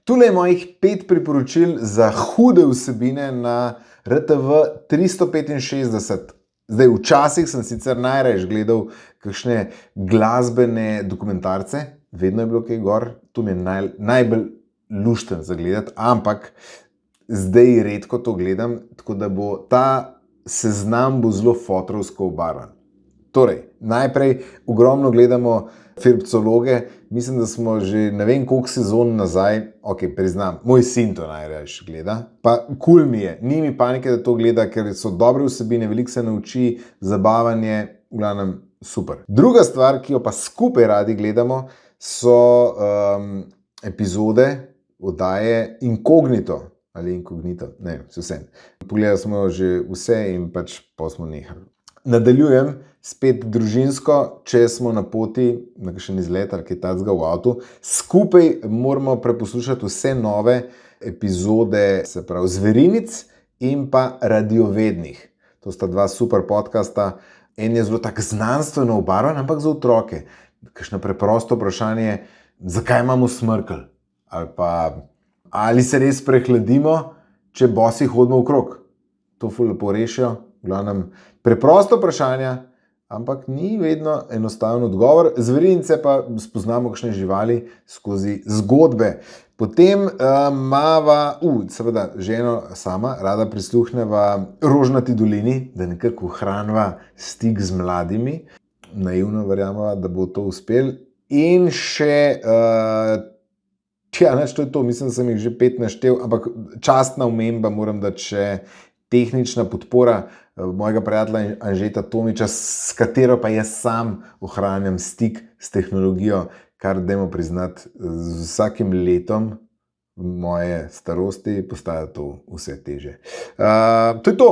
Tule je mojih 5 priporočil za hude vsebine na RTV 365. Zdaj, včasih sem sicer najraje gledal kakšne glasbene dokumentarce, vedno je bilo kaj gor, to mi je najbolj lušten za gledati, ampak zdaj redko to gledam, tako da bo ta seznam zelo fotrovsko obarvan. Torej, najprej ogromno gledamo Filmologe, mislim, da smo že ne vem koliko sezon nazaj, priznam, moj sin to najrajši gleda, pa kul mi je, ni mi panike, da to gleda, ker so dobre vsebine, veliko se nauči, zabavanje, v glavnem super. Druga stvar, ki jo pa skupaj radi gledamo, so epizode oddaje Inkognito, ali Inkognito, ne, vse. Pogledali smo že vse in pač pa smo nehali. Nadaljujem spet družinsko, če smo na poti, na kakšen izlet ali kaj takega v avtu. Skupaj moramo preposlušati vse nove epizode, se pravi Zverinic in pa Radiovednih. To sta dva super podcasta. En je zelo tak znanstveno obarvan, ampak za otroke. Kakšno preprosto vprašanje, zakaj imamo smrkelj? Ali pa, ali se res prehladimo, če bosi hodimo okrog? To ful lepo rešijo. V glavnem, preprosto vprašanja, ampak ni vedno enostaven odgovor. Zverinice pa spoznamo kakšne živali skozi zgodbe. Potem mava, seveda, ženo sama, rada prisluhneva Rožnati dolini, da nekako ohranjava stik z mladimi. Naivno verjameva, da bo to uspel. In še, to je to, mislim, da sem jih že 5 naštel, ampak častna omemba moram dati še tehnična podpora mojega prijatelja Anžeta Tomiča, s katero pa jaz sam ohranjam stik s tehnologijo, kar dajmo priznati, z vsakim letom moje starosti postaja to vse teže. To je to.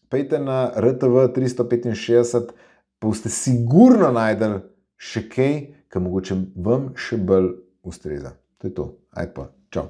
Pejte na RTV 365, pa boste sigurno najdeli še kaj, kar mogoče vam še bolj ustreza. To je to. Ajde pa. Čau.